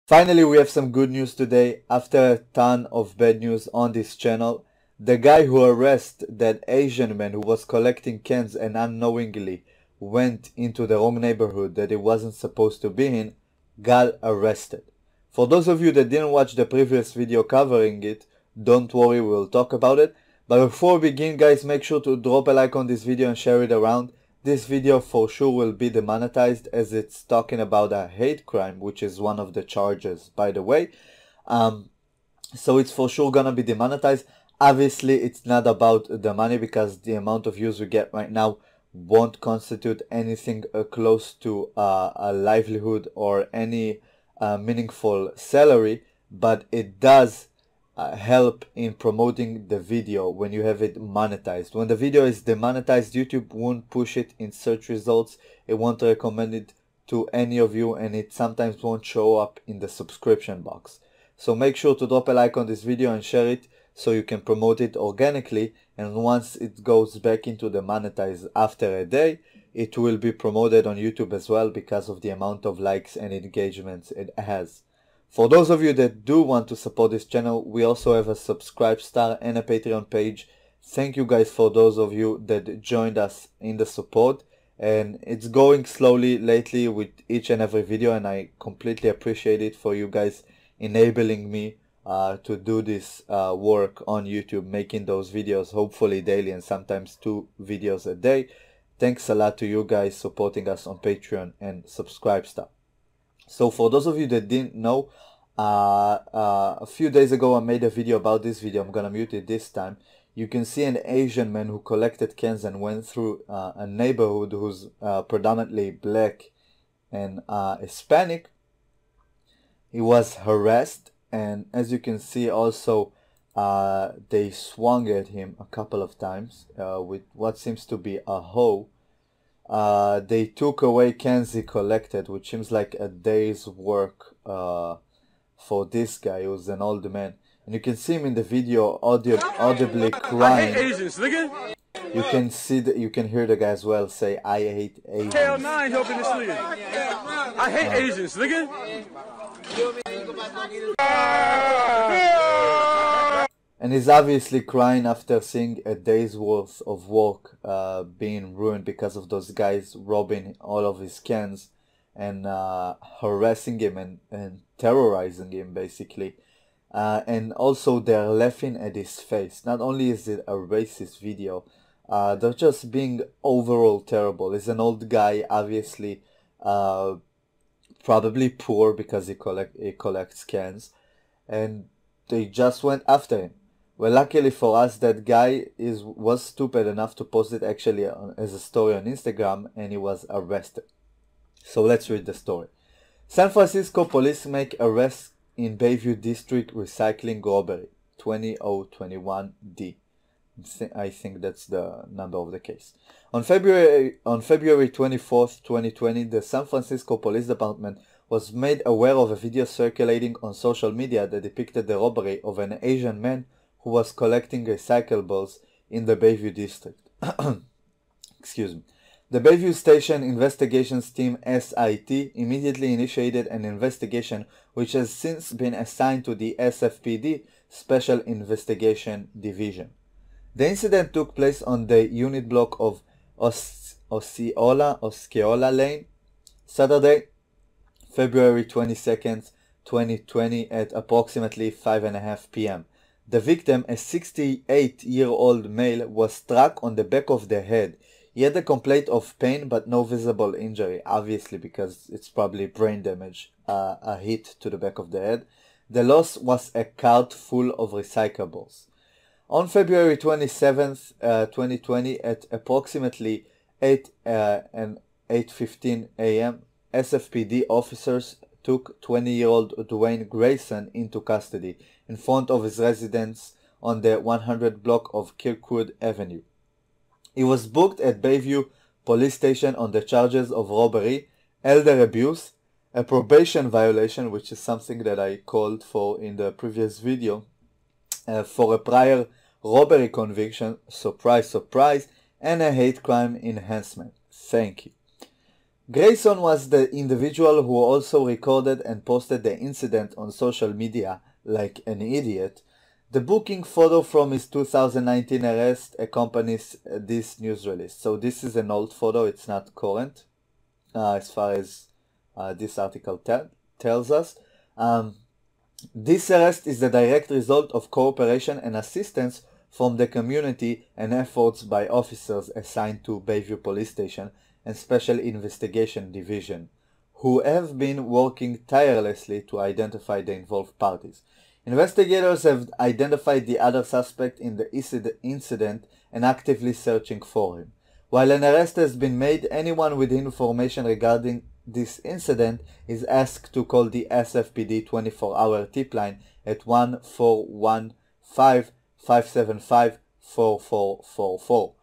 Finally, we have some good news today. After a ton of bad news on this channel, the guy who arrested that Asian man who was collecting cans and unknowingly went into the wrong neighborhood that he wasn't supposed to be in, got arrested. For those of you that didn't watch the previous video covering it, don't worry, we'll talk about it. But before we begin, guys, make sure to drop a like on this video and share it around. This video for sure will be demonetized as it's talking about a hate crime, which is one of the charges, by the way. So it's for sure gonna be demonetized. Obviously, it's not about the money because the amount of views we get right now won't constitute anything close to a livelihood or any meaningful salary, but it does help in promoting the video when you have it monetized. When the video is demonetized, YouTube won't push it in search results, it won't recommend it to any of you, and it sometimes won't show up in the subscription box. So make sure to drop a like on this video and share it so you can promote it organically, and once it goes back into the monetized after a day, it will be promoted on YouTube as well because of the amount of likes and engagements it has. For those of you that do want to support this channel, we also have a subscribe star and a Patreon page. Thank you guys for those of you that joined us in the support, and it's going slowly lately with each and every video, and I completely appreciate it for you guys enabling me to do this work on YouTube, making those videos hopefully daily and sometimes 2 videos a day. Thanks a lot to you guys supporting us on Patreon and subscribe star. So for those of you that didn't know, a few days ago I made a video about this video. I'm gonna mute it this time. You can see an Asian man who collected cans and went through a neighborhood who's predominantly black and Hispanic. He was harassed, and as you can see also they swung at him a couple of times with what seems to be a hoe. They took away cans he collected, which seems like a day's work for this guy who's an old man. And you can see him in the video audibly crying. I hate Asians, nigga. You can see that, you can hear the guy as well say, "I hate Asians." Hell 9 helping this nigga. I hate Asians, nigga. And he's obviously crying after seeing a day's worth of work being ruined because of those guys robbing all of his cans and harassing him and terrorizing him basically. And also they're laughing at his face. Not only is it a racist video, they're just being overall terrible. He's an old guy, obviously probably poor because he collects cans, and they just went after him. Well, luckily for us, that guy was stupid enough to post it actually as a story on Instagram, and he was arrested. So let's read the story. San Francisco police make arrest in Bayview District recycling robbery, 20021D. I think that's the number of the case. On February 24th, 2020, the San Francisco Police Department was made aware of a video circulating on social media that depicted the robbery of an Asian man who was collecting recyclables in the Bayview district. Excuse me. The Bayview Station Investigations Team SIT immediately initiated an investigation which has since been assigned to the SFPD Special Investigation Division. The incident took place on the unit block of Osceola Lane, Saturday, February 22nd, 2020 at approximately 5:30 p.m. The victim, a 68-year-old male, was struck on the back of the head. He had a complaint of pain but no visible injury, obviously because it's probably brain damage, a hit to the back of the head. The loss was a cart full of recyclables. On February 27th, 2020 at approximately 8:15 a.m., SFPD officers took 20-year-old Dwayne Grayson into custody in front of his residence on the 100 block of Kirkwood Avenue. He was booked at Bayview Police Station on the charges of robbery, elder abuse, a probation violation, which is something that I called for in the previous video, for a prior robbery conviction, surprise, surprise, and a hate crime enhancement. Thank you. Grayson was the individual who also recorded and posted the incident on social media like an idiot. The booking photo from his 2019 arrest accompanies this news release. So this is an old photo, it's not current, as far as this article tells us. This arrest is the direct result of cooperation and assistance from the community and efforts by officers assigned to Bayview Police Station and Special Investigation Division, who have been working tirelessly to identify the involved parties. Investigators have identified the other suspect in the incident and actively searching for him. While an arrest has been made, anyone with information regarding this incident is asked to call the SFPD 24-hour tip line at 1-415-575-4444.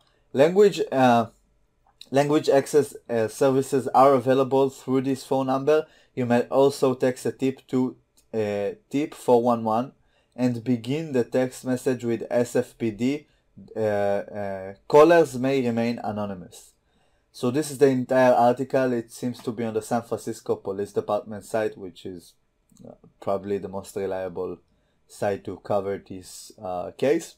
Language access services are available through this phone number. You may also text a tip to tip 411 and begin the text message with SFPD. Callers may remain anonymous. So this is the entire article. It seems to be on the San Francisco Police Department site, which is probably the most reliable site to cover this case.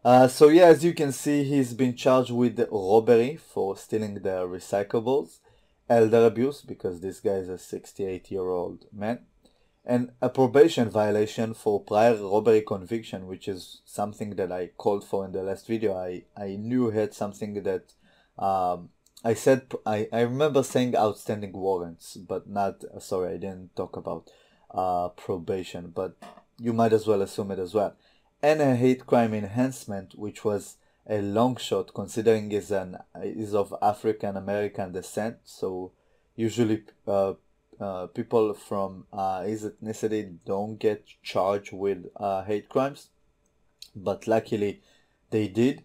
So yeah, as you can see, he's been charged with robbery for stealing the recyclables, elder abuse, because this guy is a 68-year-old man, and a probation violation for prior robbery conviction, which is something that I called for in the last video. I knew he had something that I said, I remember saying outstanding warrants, but not, sorry, I didn't talk about probation, but you might as well assume it as well. And a hate crime enhancement, which was a long shot considering he's of African American descent, so usually people from his ethnicity don't get charged with hate crimes, but luckily they did.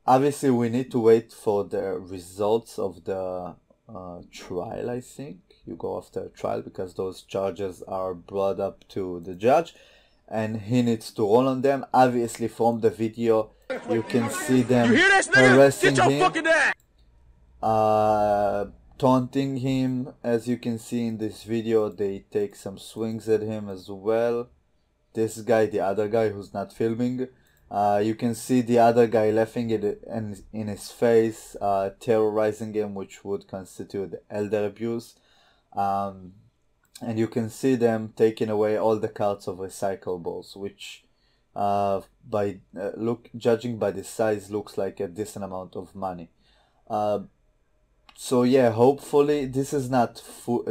Obviously, we need to wait for the results of the trial, I think. You go after a trial because those charges are brought up to the judge and he needs to roll on them. Obviously, from the video, you can see them harassing him, taunting him. As you can see in this video, they take some swings at him as well. This guy, the other guy who's not filming, you can see the other guy laughing at it and in his face, terrorizing him, which would constitute elder abuse. And you can see them taking away all the carts of recyclables, which judging by the size, looks like a decent amount of money. So yeah, hopefully this is not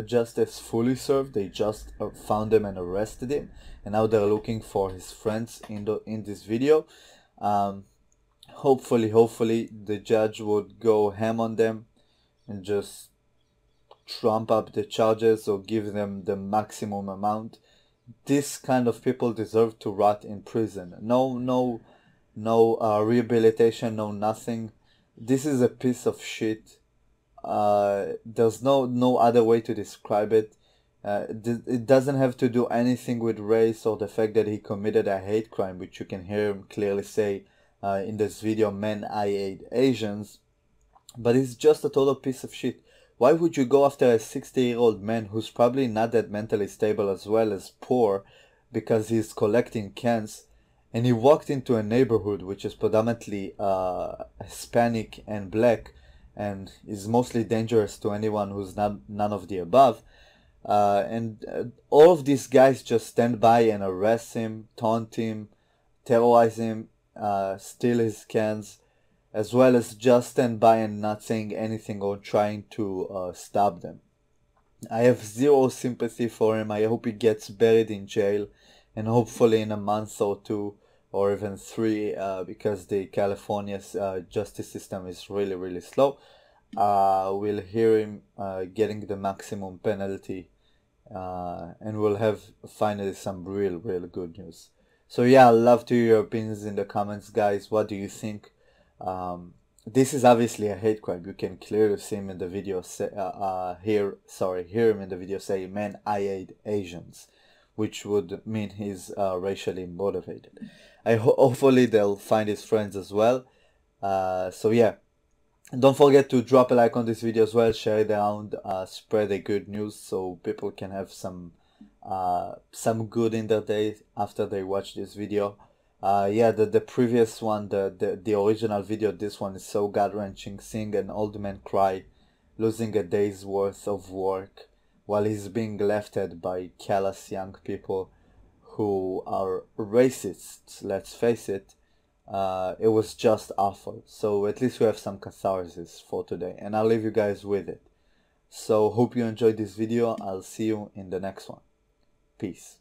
justice fully served. They just found him and arrested him, and now they're looking for his friends in this video. Hopefully the judge would go ham on them and just trump up the charges or give them the maximum amount. This kind of people deserve to rot in prison. No rehabilitation, no nothing. This is a piece of shit. There's no other way to describe it. It doesn't have to do anything with race or the fact that he committed a hate crime, which you can hear him clearly say in this video, "Man, I hate Asians." But it's just a total piece of shit. Why would you go after a 60-year-old man who's probably not that mentally stable as well as poor because he's collecting cans, and he walked into a neighborhood which is predominantly Hispanic and black and is mostly dangerous to anyone who's none of the above, and all of these guys just stand by and arrest him, taunt him, terrorize him, steal his cans, as well as just stand by and not saying anything or trying to stop them. I have zero sympathy for him. I hope he gets buried in jail, and hopefully in a month or two or even 3, because the California's justice system is really slow. We'll hear him getting the maximum penalty, and we'll have finally some real good news. So yeah, I'd love to hear your opinions in the comments, guys. What do you think? This is obviously a hate crime. You can clearly see him in the video hear him in the video say, "Man, I hate Asians," which would mean he's racially motivated. Hopefully they'll find his friends as well. So yeah, Don't forget to drop a like on this video as well, share it around, spread the good news so people can have some good in their day after they watch this video. Yeah, the previous one, the original video, this one is so gut-wrenching. Seeing an old man cry, losing a day's worth of work while he's being laughed at by callous young people who are racists, let's face it. It was just awful. So at least we have some catharsis for today, and I'll leave you guys with it. So hope you enjoyed this video. I'll see you in the next one. Peace.